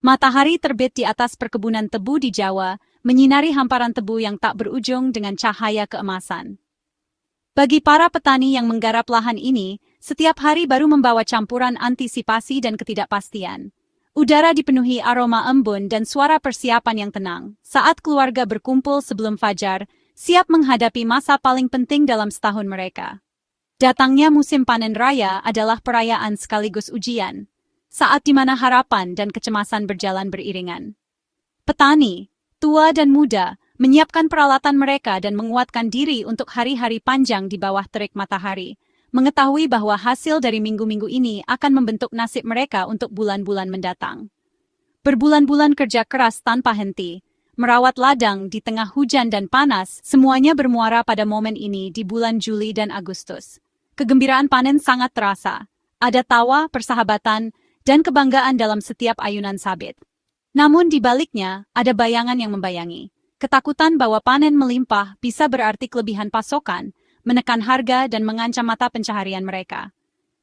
Matahari terbit di atas perkebunan tebu di Jawa, menyinari hamparan tebu yang tak berujung dengan cahaya keemasan. Bagi para petani yang menggarap lahan ini, setiap hari baru membawa campuran antisipasi dan ketidakpastian. Udara dipenuhi aroma embun dan suara persiapan yang tenang, saat keluarga berkumpul sebelum fajar, siap menghadapi masa paling penting dalam setahun mereka. Datangnya musim panen raya adalah perayaan sekaligus ujian, saat di mana harapan dan kecemasan berjalan beriringan. Petani, tua dan muda, menyiapkan peralatan mereka dan menguatkan diri untuk hari-hari panjang di bawah terik matahari, mengetahui bahwa hasil dari minggu-minggu ini akan membentuk nasib mereka untuk bulan-bulan mendatang. Berbulan-bulan kerja keras tanpa henti, merawat ladang di tengah hujan dan panas, semuanya bermuara pada momen ini di bulan Juli dan Agustus. Kegembiraan panen sangat terasa. Ada tawa, persahabatan, dan kebanggaan dalam setiap ayunan sabit. Namun di baliknya, ada bayangan yang membayangi. Ketakutan bahwa panen melimpah bisa berarti kelebihan pasokan, menekan harga dan mengancam mata pencaharian mereka.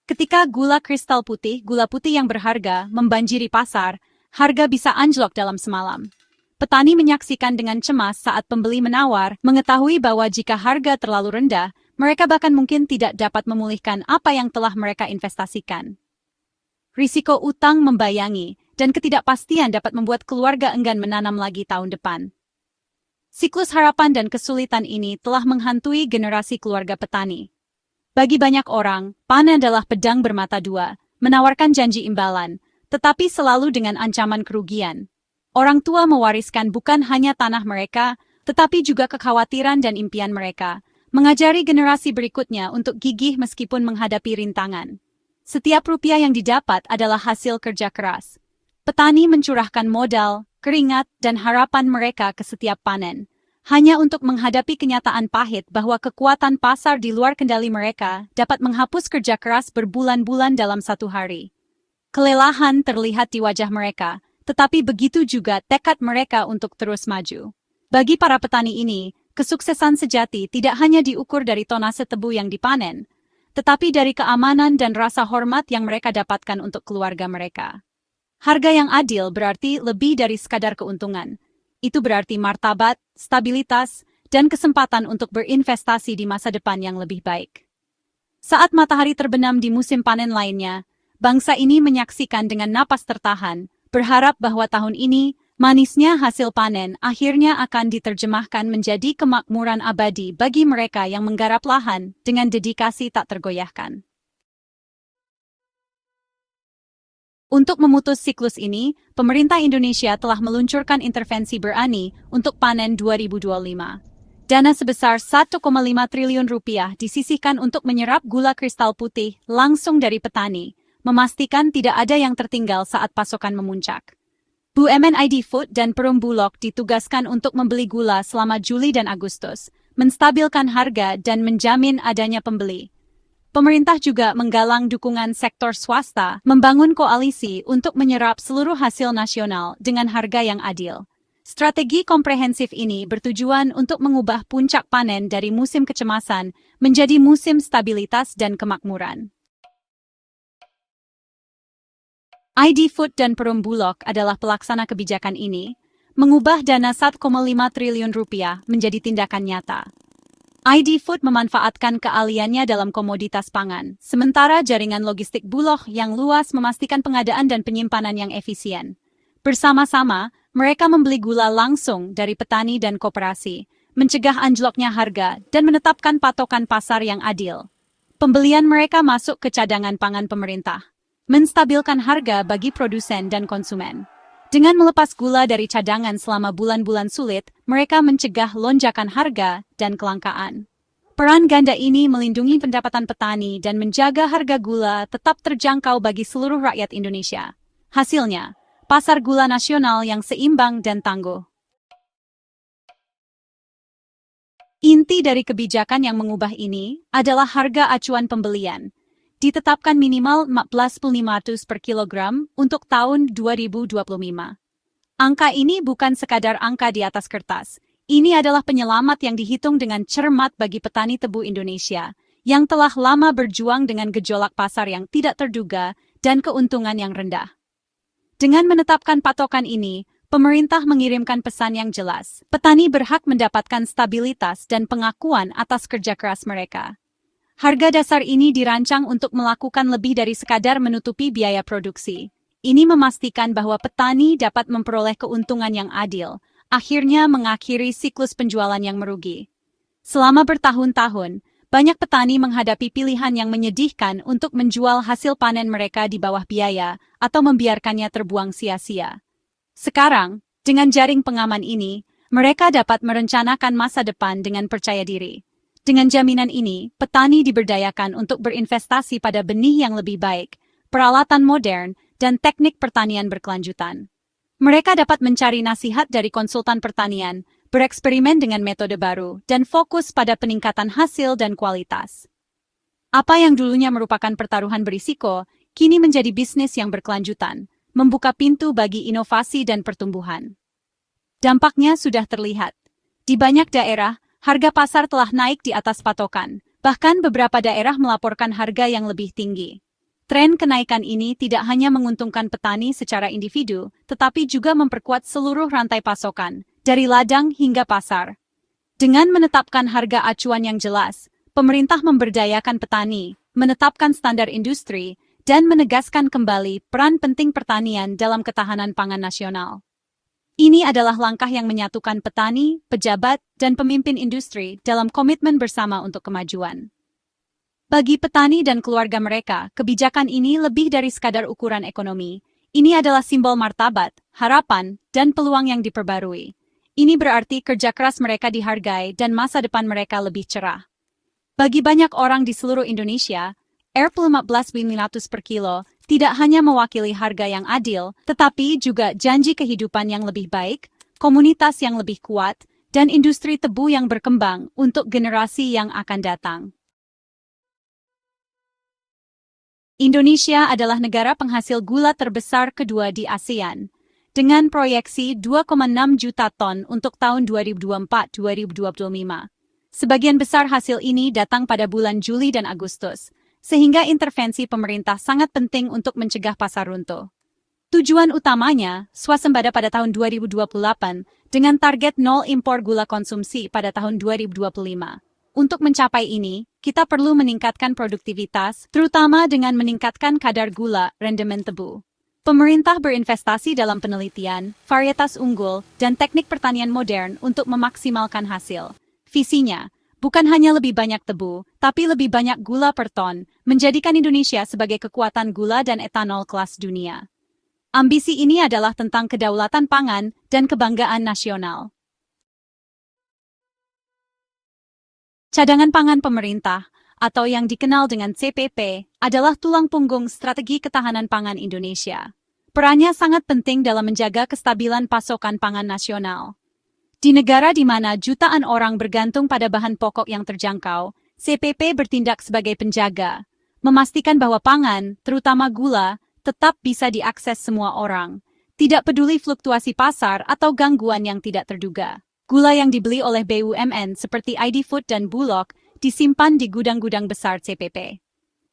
Ketika gula putih yang berharga, membanjiri pasar, harga bisa anjlok dalam semalam. Petani menyaksikan dengan cemas saat pembeli menawar, mengetahui bahwa jika harga terlalu rendah, mereka bahkan mungkin tidak dapat memulihkan apa yang telah mereka investasikan. Risiko utang membayangi, dan ketidakpastian dapat membuat keluarga enggan menanam lagi tahun depan. Siklus harapan dan kesulitan ini telah menghantui generasi keluarga petani. Bagi banyak orang, panen adalah pedang bermata dua, menawarkan janji imbalan, tetapi selalu dengan ancaman kerugian. Orang tua mewariskan bukan hanya tanah mereka, tetapi juga kekhawatiran dan impian mereka, mengajari generasi berikutnya untuk gigih meskipun menghadapi rintangan. Setiap rupiah yang didapat adalah hasil kerja keras. Petani mencurahkan modal, keringat, dan harapan mereka ke setiap panen, hanya untuk menghadapi kenyataan pahit bahwa kekuatan pasar di luar kendali mereka dapat menghapus kerja keras berbulan-bulan dalam satu hari. Kelelahan terlihat di wajah mereka, tetapi begitu juga tekad mereka untuk terus maju. Bagi para petani ini, kesuksesan sejati tidak hanya diukur dari tonase tebu yang dipanen, tetapi dari keamanan dan rasa hormat yang mereka dapatkan untuk keluarga mereka. Harga yang adil berarti lebih dari sekadar keuntungan. Itu berarti martabat, stabilitas, dan kesempatan untuk berinvestasi di masa depan yang lebih baik. Saat matahari terbenam di musim panen lainnya, bangsa ini menyaksikan dengan napas tertahan, berharap bahwa tahun ini, manisnya hasil panen akhirnya akan diterjemahkan menjadi kemakmuran abadi bagi mereka yang menggarap lahan dengan dedikasi tak tergoyahkan. Untuk memutus siklus ini, pemerintah Indonesia telah meluncurkan intervensi berani untuk panen 2025. Dana sebesar 1,5 triliun rupiah disisihkan untuk menyerap gula kristal putih langsung dari petani, memastikan tidak ada yang tertinggal saat pasokan memuncak. BUMN ID Food dan Perum Bulog ditugaskan untuk membeli gula selama Juli dan Agustus, menstabilkan harga dan menjamin adanya pembeli. Pemerintah juga menggalang dukungan sektor swasta, membangun koalisi untuk menyerap seluruh hasil nasional dengan harga yang adil. Strategi komprehensif ini bertujuan untuk mengubah puncak panen dari musim kecemasan menjadi musim stabilitas dan kemakmuran. ID Food dan Perum Bulog adalah pelaksana kebijakan ini, mengubah dana 1,5 triliun rupiah menjadi tindakan nyata. ID Food memanfaatkan keahliannya dalam komoditas pangan, sementara jaringan logistik Bulog yang luas memastikan pengadaan dan penyimpanan yang efisien. Bersama-sama, mereka membeli gula langsung dari petani dan koperasi, mencegah anjloknya harga, dan menetapkan patokan pasar yang adil. Pembelian mereka masuk ke cadangan pangan pemerintah, menstabilkan harga bagi produsen dan konsumen. Dengan melepas gula dari cadangan selama bulan-bulan sulit, mereka mencegah lonjakan harga dan kelangkaan. Peran ganda ini melindungi pendapatan petani dan menjaga harga gula tetap terjangkau bagi seluruh rakyat Indonesia. Hasilnya, pasar gula nasional yang seimbang dan tangguh. Inti dari kebijakan yang mengubah ini adalah harga acuan pembelian. Ditetapkan minimal 14.500 per kilogram untuk tahun 2025. Angka ini bukan sekadar angka di atas kertas. Ini adalah penyelamat yang dihitung dengan cermat bagi petani tebu Indonesia, yang telah lama berjuang dengan gejolak pasar yang tidak terduga dan keuntungan yang rendah. Dengan menetapkan patokan ini, pemerintah mengirimkan pesan yang jelas. Petani berhak mendapatkan stabilitas dan pengakuan atas kerja keras mereka. Harga dasar ini dirancang untuk melakukan lebih dari sekadar menutupi biaya produksi. Ini memastikan bahwa petani dapat memperoleh keuntungan yang adil, akhirnya mengakhiri siklus penjualan yang merugi. Selama bertahun-tahun, banyak petani menghadapi pilihan yang menyedihkan untuk menjual hasil panen mereka di bawah biaya atau membiarkannya terbuang sia-sia. Sekarang, dengan jaring pengaman ini, mereka dapat merencanakan masa depan dengan percaya diri. Dengan jaminan ini, petani diberdayakan untuk berinvestasi pada benih yang lebih baik, peralatan modern, dan teknik pertanian berkelanjutan. Mereka dapat mencari nasihat dari konsultan pertanian, bereksperimen dengan metode baru, dan fokus pada peningkatan hasil dan kualitas. Apa yang dulunya merupakan pertaruhan berisiko, kini menjadi bisnis yang berkelanjutan, membuka pintu bagi inovasi dan pertumbuhan. Dampaknya sudah terlihat. Di banyak daerah, harga pasar telah naik di atas patokan, bahkan beberapa daerah melaporkan harga yang lebih tinggi. Tren kenaikan ini tidak hanya menguntungkan petani secara individu, tetapi juga memperkuat seluruh rantai pasokan, dari ladang hingga pasar. Dengan menetapkan harga acuan yang jelas, pemerintah memberdayakan petani, menetapkan standar industri, dan menegaskan kembali peran penting pertanian dalam ketahanan pangan nasional. Ini adalah langkah yang menyatukan petani, pejabat, dan pemimpin industri dalam komitmen bersama untuk kemajuan. Bagi petani dan keluarga mereka, kebijakan ini lebih dari sekadar ukuran ekonomi. Ini adalah simbol martabat, harapan, dan peluang yang diperbarui. Ini berarti kerja keras mereka dihargai dan masa depan mereka lebih cerah. Bagi banyak orang di seluruh Indonesia, Rp15.500 per kilo tidak hanya mewakili harga yang adil, tetapi juga janji kehidupan yang lebih baik, komunitas yang lebih kuat, dan industri tebu yang berkembang untuk generasi yang akan datang. Indonesia adalah negara penghasil gula terbesar kedua di ASEAN, dengan proyeksi 2,6 juta ton untuk tahun 2024-2025. Sebagian besar hasil ini datang pada bulan Juli dan Agustus, sehingga intervensi pemerintah sangat penting untuk mencegah pasar runtuh. Tujuan utamanya, swasembada pada tahun 2028, dengan target nol impor gula konsumsi pada tahun 2025. Untuk mencapai ini, kita perlu meningkatkan produktivitas, terutama dengan meningkatkan kadar gula rendemen tebu. Pemerintah berinvestasi dalam penelitian, varietas unggul, dan teknik pertanian modern untuk memaksimalkan hasil. Visinya, bukan hanya lebih banyak tebu, tapi lebih banyak gula per ton, menjadikan Indonesia sebagai kekuatan gula dan etanol kelas dunia. Ambisi ini adalah tentang kedaulatan pangan dan kebanggaan nasional. Cadangan pangan pemerintah, atau yang dikenal dengan CPP, adalah tulang punggung strategi ketahanan pangan Indonesia. Perannya sangat penting dalam menjaga kestabilan pasokan pangan nasional. Di negara di mana jutaan orang bergantung pada bahan pokok yang terjangkau, CPP bertindak sebagai penjaga, memastikan bahwa pangan, terutama gula, tetap bisa diakses semua orang, tidak peduli fluktuasi pasar atau gangguan yang tidak terduga. Gula yang dibeli oleh BUMN seperti ID Food dan Bulog disimpan di gudang-gudang besar CPP.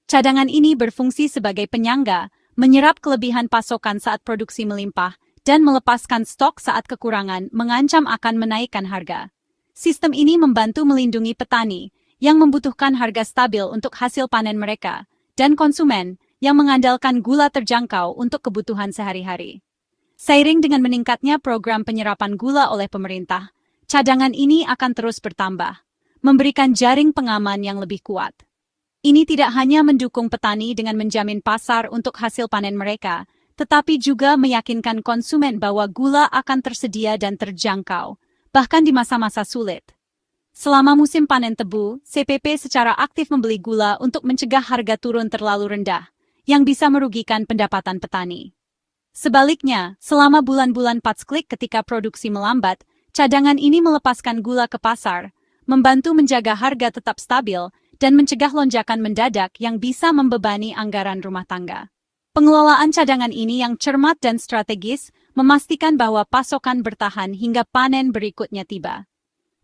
Cadangan ini berfungsi sebagai penyangga, menyerap kelebihan pasokan saat produksi melimpah, dan melepaskan stok saat kekurangan mengancam akan menaikkan harga. Sistem ini membantu melindungi petani yang membutuhkan harga stabil untuk hasil panen mereka, dan konsumen yang mengandalkan gula terjangkau untuk kebutuhan sehari-hari. Seiring dengan meningkatnya program penyerapan gula oleh pemerintah, cadangan ini akan terus bertambah, memberikan jaring pengaman yang lebih kuat. Ini tidak hanya mendukung petani dengan menjamin pasar untuk hasil panen mereka, tetapi juga meyakinkan konsumen bahwa gula akan tersedia dan terjangkau, bahkan di masa-masa sulit. Selama musim panen tebu, CPP secara aktif membeli gula untuk mencegah harga turun terlalu rendah, yang bisa merugikan pendapatan petani. Sebaliknya, selama bulan-bulan paceklik ketika produksi melambat, cadangan ini melepaskan gula ke pasar, membantu menjaga harga tetap stabil, dan mencegah lonjakan mendadak yang bisa membebani anggaran rumah tangga. Pengelolaan cadangan ini yang cermat dan strategis memastikan bahwa pasokan bertahan hingga panen berikutnya tiba.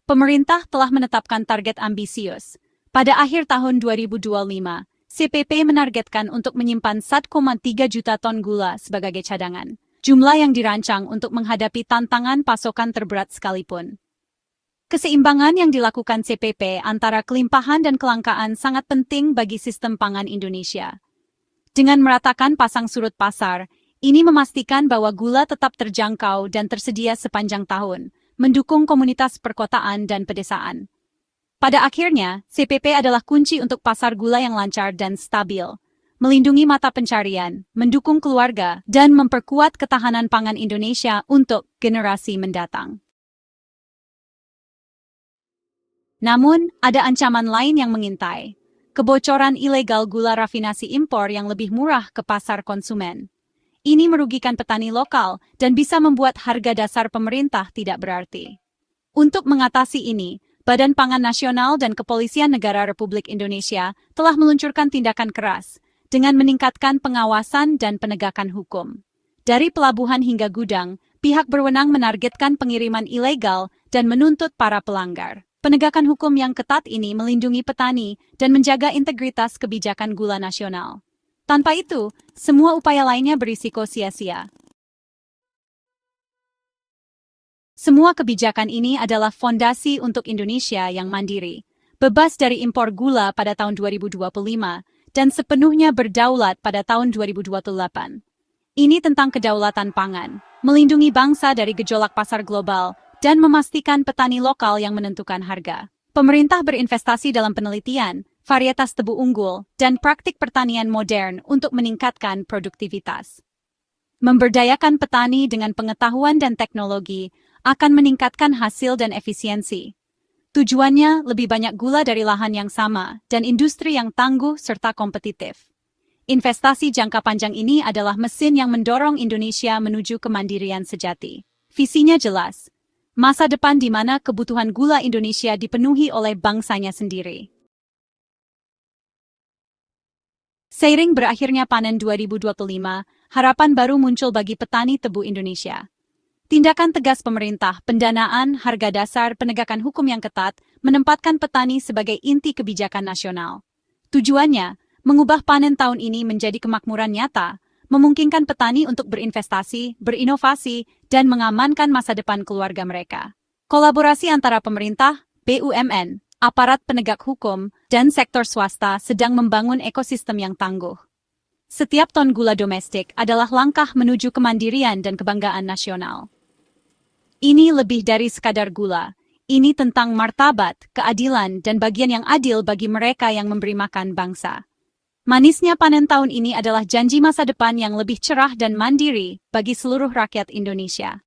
Pemerintah telah menetapkan target ambisius. Pada akhir tahun 2025, CPP menargetkan untuk menyimpan 1,3 juta ton gula sebagai cadangan. jumlah yang dirancang untuk menghadapi tantangan pasokan terberat sekalipun. Keseimbangan yang dilakukan CPP antara kelimpahan dan kelangkaan sangat penting bagi sistem pangan Indonesia. Dengan meratakan pasang surut pasar, ini memastikan bahwa gula tetap terjangkau dan tersedia sepanjang tahun, mendukung komunitas perkotaan dan pedesaan. Pada akhirnya, CPP adalah kunci untuk pasar gula yang lancar dan stabil, melindungi mata pencarian, mendukung keluarga, dan memperkuat ketahanan pangan Indonesia untuk generasi mendatang. Namun, ada ancaman lain yang mengintai. Kebocoran ilegal gula rafinasi impor yang lebih murah ke pasar konsumen. Ini merugikan petani lokal dan bisa membuat harga dasar pemerintah tidak berarti. Untuk mengatasi ini, Badan Pangan Nasional dan Kepolisian Negara Republik Indonesia telah meluncurkan tindakan keras dengan meningkatkan pengawasan dan penegakan hukum. Dari pelabuhan hingga gudang, pihak berwenang menargetkan pengiriman ilegal dan menuntut para pelanggar. Penegakan hukum yang ketat ini melindungi petani dan menjaga integritas kebijakan gula nasional. Tanpa itu, semua upaya lainnya berisiko sia-sia. Semua kebijakan ini adalah fondasi untuk Indonesia yang mandiri, bebas dari impor gula pada tahun 2025, dan sepenuhnya berdaulat pada tahun 2028. Ini tentang kedaulatan pangan, melindungi bangsa dari gejolak pasar global, dan memastikan petani lokal yang menentukan harga. Pemerintah berinvestasi dalam penelitian, varietas tebu unggul, dan praktik pertanian modern untuk meningkatkan produktivitas. Memberdayakan petani dengan pengetahuan dan teknologi akan meningkatkan hasil dan efisiensi. Tujuannya lebih banyak gula dari lahan yang sama dan industri yang tangguh serta kompetitif. Investasi jangka panjang ini adalah mesin yang mendorong Indonesia menuju kemandirian sejati. Visinya jelas. Masa depan di mana kebutuhan gula Indonesia dipenuhi oleh bangsanya sendiri. Seiring berakhirnya panen 2025, harapan baru muncul bagi petani tebu Indonesia. Tindakan tegas pemerintah, pendanaan, harga dasar, penegakan hukum yang ketat, menempatkan petani sebagai inti kebijakan nasional. Tujuannya, mengubah panen tahun ini menjadi kemakmuran nyata, memungkinkan petani untuk berinvestasi, berinovasi, dan mengamankan masa depan keluarga mereka. Kolaborasi antara pemerintah, BUMN, aparat penegak hukum, dan sektor swasta sedang membangun ekosistem yang tangguh. Setiap ton gula domestik adalah langkah menuju kemandirian dan kebanggaan nasional. Ini lebih dari sekadar gula. Ini tentang martabat, keadilan, dan bagian yang adil bagi mereka yang memberi makan bangsa. Manisnya panen tahun ini adalah janji masa depan yang lebih cerah dan mandiri bagi seluruh rakyat Indonesia.